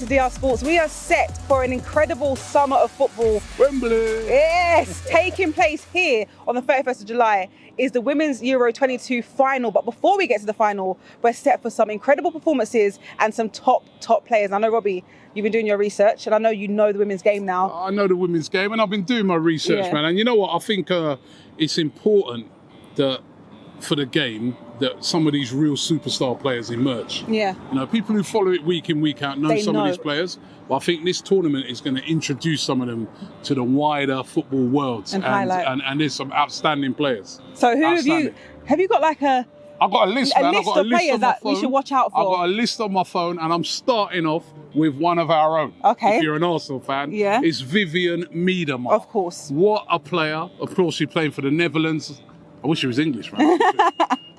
to DR Sports. We are set for an incredible summer of football. Wembley! Yes, taking place here on the 31st of July is the Women's Euro 22 final. But before we get to the final, we're set for some incredible performances and some top players. I know, Robbie, you've been doing your research and I know you know the women's game now. I know the women's game and I've been doing my research, man. And you know what? I think it's important that for the game that some of these real superstar players emerge. Yeah. You know, people who follow it week in, week out know some of these players. But I think this tournament is going to introduce some of them to the wider football world. And there's some outstanding players. So who have you got like a... I've got a list, man. I've got a list of players that we should watch out for. I've got a list on my phone and I'm starting off with one of our own. Okay. If you're an Arsenal fan. Yeah. It's Vivianne Miedema. Of course. What a player. Of course, she's playing for the Netherlands. I wish she was English, man.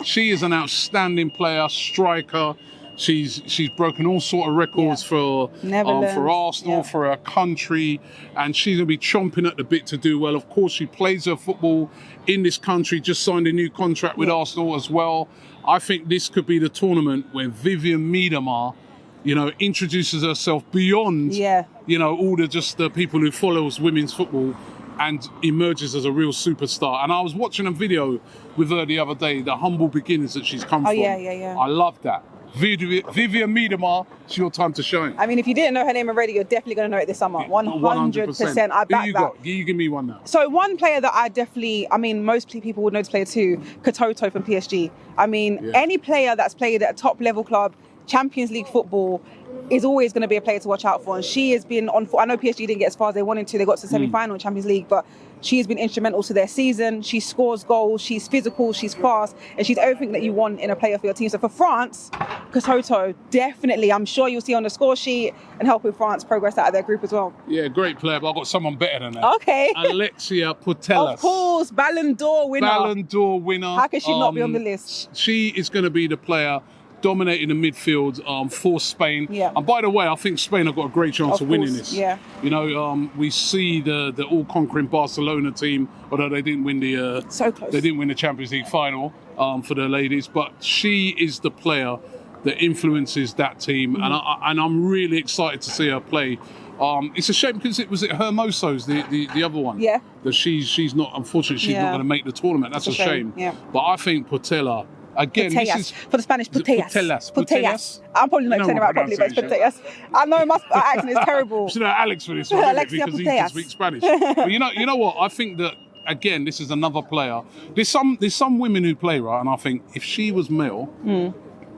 She is an outstanding player, striker. She's broken all sort of records for Arsenal, for her country, and she's going to be chomping at the bit to do well. Of course, she plays her football in this country, just signed a new contract with Arsenal as well. I think this could be the tournament where Vivianne Miedema, you know, introduces herself beyond, you know, all the people who follows women's football and emerges as a real superstar. And I was watching a video with her the other day, the humble beginnings that she's come from. I love that. Vivianne Miedema, it's your time to shine. I mean, if you didn't know her name already, you're definitely going to know it this summer. 100%. I back that. You give me one now. So one player that I mean, most people would know this player too, KATOTO from PSG. I mean, any player that's played at a top level club, Champions League football, is always going to be a player to watch out for. And she has been on, I know PSG didn't get as far as they wanted to, they got to the semi-final in Champions League, but she has been instrumental to their season. She scores goals, she's physical, she's fast, and she's everything that you want in a player for your team. So for France, KATOTO, definitely, I'm sure you'll see on the score sheet and help with France progress out of their group as well. Yeah, great player, but I've got someone better than that. Okay. ALEXIA PUTELLAS. Of course, Ballon d'Or winner. Ballon d'Or winner. How can she not be on the list? She is going to be the player dominating the midfield for Spain. Yeah. And by the way, I think Spain have got a great chance of winning this. Yeah. You know, we see the all-conquering Barcelona team, although they didn't win the so close. They didn't win the Champions League final for the ladies, but she is the player that influences that team, and I'm really excited to see her play. It's a shame because it was at Hermoso's, the other one. Yeah. That she's not, unfortunately, she's not going to make the tournament. That's a shame. Yeah. But I think Putella. Again, Putellas. this is for the Spanish, Putellas. Putellas. I'm probably not saying it right properly, but it's Putellas. I know my accent is terrible. Should know Alex for this one, Alexia because he can speak Spanish. But you know what? I think that again, this is another player. There's some women who play right, and I think if she was male,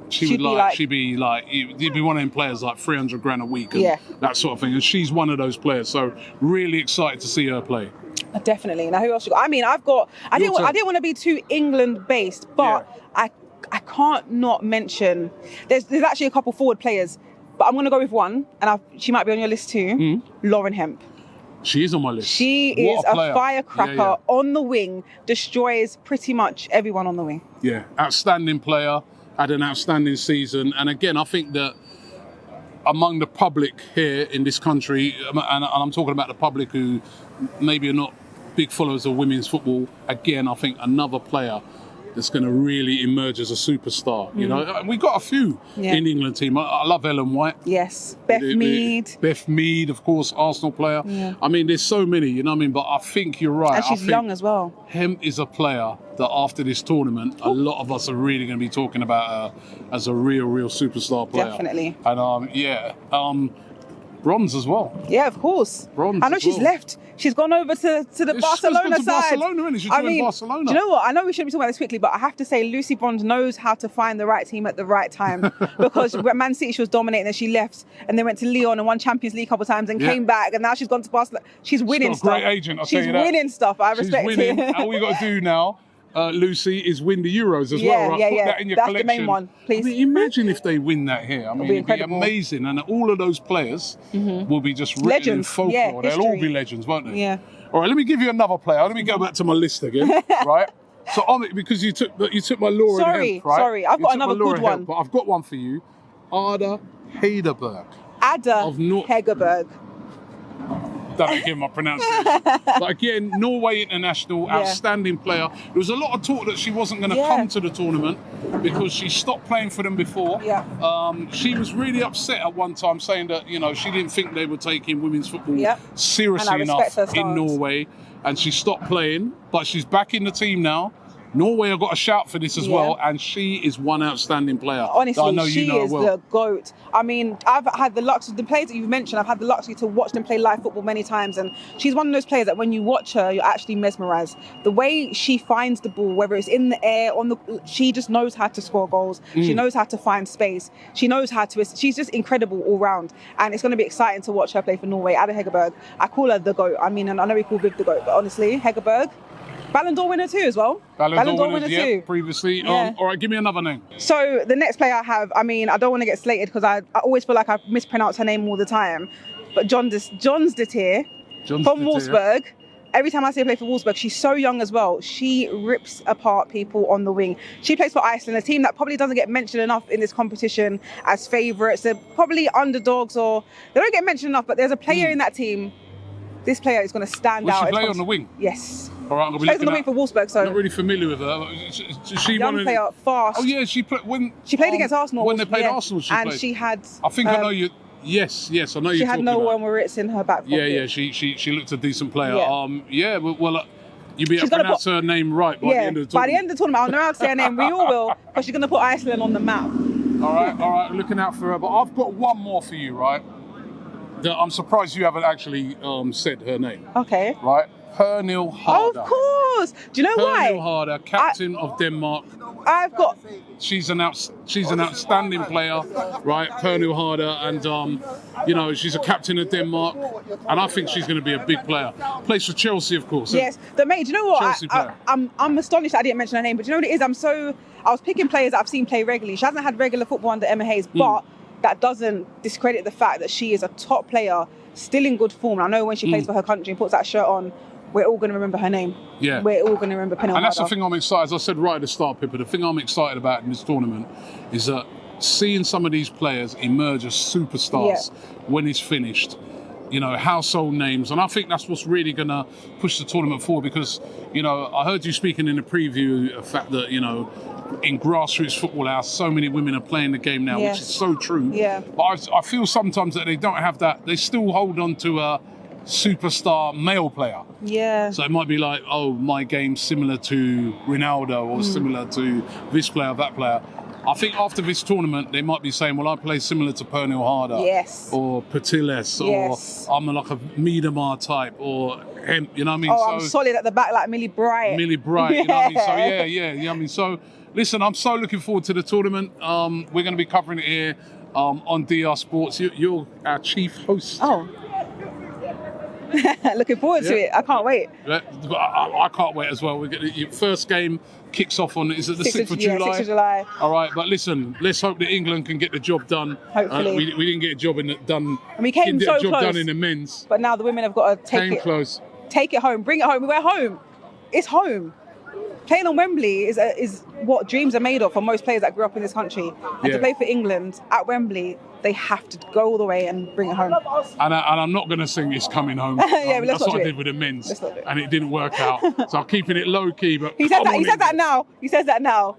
she'd be one of them players like 300 grand a week, and that sort of thing. And she's one of those players. So really excited to see her play. Definitely. Now, who else you got? I mean, I didn't want to be too England based, but I can't not mention. There's actually a couple forward players, but I'm going to go with one, and she might be on your list too. Lauren Hemp. She is on my list. She is a firecracker on the wing, destroys pretty much everyone on the wing. Yeah, outstanding player, had an outstanding season, and again, I think that among the public here in this country, and I'm talking about the public who maybe are not big followers of women's football, again, I think another player that's going to really emerge as a superstar. You know, we got a few in the England team. I love Ellen White. Yes, Beth Mead. Beth Mead, of course, Arsenal player. Yeah. I mean, there's so many, you know what I mean? But I think you're right. And she's young as well. Hemp is a player that after this tournament, a lot of us are really going to be talking about her as a real superstar player. Definitely. And bronze as well. Yeah, of course. Bronze. I know she's left. She's gone over to the Barcelona side. Barcelona, isn't it? She's doing Barcelona. Do you know what? I know we shouldn't be talking about this quickly, but I have to say Lucy Bronze knows how to find the right team at the right time. Because at Man City she was dominating, and she left, and then went to Lyon and won Champions League a couple of times, and came back, and now she's gone to Barcelona. She's winning stuff. She's got a great agent, I'll tell you that. She's winning stuff. I respect it. All we got to do now, Lucy, is win the Euros as well, right? Put that in your collection. That's the main one, please. I mean, imagine if they win that here. I mean, it'd be amazing. And all of those players will be just written in folklore. Yeah, they'll all be legends, won't they? Yeah. All right, let me give you another player. Let me go back to my list again, right? So because you took my Laura Hemp, right? Sorry, I've got another good one. But I've got one for you. Ada HEGERBERG. Hegerberg. done it again, my pronunciation. But again, Norway international, outstanding player. There was a lot of talk that she wasn't going to come to the tournament because she stopped playing for them before. She was really upset at one time, saying that, you know, she didn't think they were taking women's football seriously enough in Norway, and she stopped playing. But she's back in the team now. Norway have got a shout for this as well, and she is one outstanding player. Honestly, I know she you know is the GOAT. I mean, I've had the luxury, the players that you've mentioned, I've had the luxury to watch them play live football many times, and she's one of those players that when you watch her, you're actually mesmerised. The way she finds the ball, whether it's in the air, she just knows how to score goals. She knows how to find space. She knows how to, she's just incredible all round, and it's going to be exciting to watch her play for Norway. Ada Hegerberg, I call her the GOAT. I mean, and I know we call Viv the GOAT, but honestly, Hegerberg, Ballon d'Or winner too as well. Ballon d'Or winner too. Previously. All right, give me another name. So the next player I have, I mean, I don't want to get slated because I always feel like I mispronounce her name all the time. But JONSDOTTIR from Wolfsburg. Every time I see her play for Wolfsburg, she's so young as well. She rips apart people on the wing. She plays for Iceland, a team that probably doesn't get mentioned enough in this competition as favourites. They're probably underdogs, or they don't get mentioned enough, but there's a player in that team. This player is going to stand out. Does she play on the wing? Yes. All right, she plays on the wing for Wolfsburg, so I'm not really familiar with her. She young player, fast. Oh yeah, she played against Arsenal when they played Arsenal. She played. She had. I think I know you. Yes, I know you. She had Noah Moritz in her back pocket. Yeah. She looked a decent player. Well, you'll be able to pronounce her name right by the end of the tournament. By the end of the tournament, I'll know how to say her name. We all will, because she's going to put Iceland on the map. All right. Looking out for her. But I've got one more for you, right? That I'm surprised you haven't actually said her name. Okay. Right. Pernille Harder. Of course. Do you know why? Pernille Harder, captain of Denmark. She's an outstanding player, right? Pernille Harder, and you know, she's a captain of Denmark, and I think she's going to be a big player. Plays for Chelsea, of course. Yes, but mate, do you know what? I'm astonished I didn't mention her name, but do you know what it is? I was picking players that I've seen play regularly. She hasn't had regular football under Emma Hayes, but that doesn't discredit the fact that she is a top player, still in good form. And I know when she plays for her country and puts that shirt on, we're all going to remember her name. Yeah. We're all going to remember Pernille Harder. And that's the thing I'm excited, as I said right at the start, Pippa, the thing I'm excited about in this tournament is that seeing some of these players emerge as superstars when it's finished, you know, household names. And I think that's what's really going to push the tournament forward, because, you know, I heard you speaking in the preview, the fact that, you know, in grassroots football, how so many women are playing the game now, which is so true. Yeah. But I feel sometimes that they don't have that. They still hold on to a superstar male player. Yeah. So it might be like, oh, my game's similar to Ronaldo or similar to this player, that player. I think after this tournament, they might be saying, well, I play similar to Pernille Harder. Yes. Or PUTELLAS. Yes. Or I'm like a MIEDEMA type, or HEMP, you know what I mean? Oh, I'm solid at the back like Millie Bright. You know what I mean? So yeah, you know what I mean? So listen, I'm so looking forward to the tournament. We're going to be covering it here on DR Sports. You're our chief host. Oh. Looking forward to it. I can't wait. I can't wait as well. We get your first game kicks off on, is it the 6th of July? 6th of July. All right, but listen, let's hope that England can get the job done. Hopefully. We didn't get a job done. And we came so close. Done in the men's. But now the women have got to take it home, bring it home. We're home. It's home. Playing on Wembley is what dreams are made of for most players that grew up in this country. And to play for England at Wembley, they have to go all the way and bring it home. And I'm not going to sing It's Coming Home. That's what I did with the men's, and it didn't work out. So I'm keeping it low key. But he says that now. He says that now.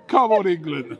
Come on, England.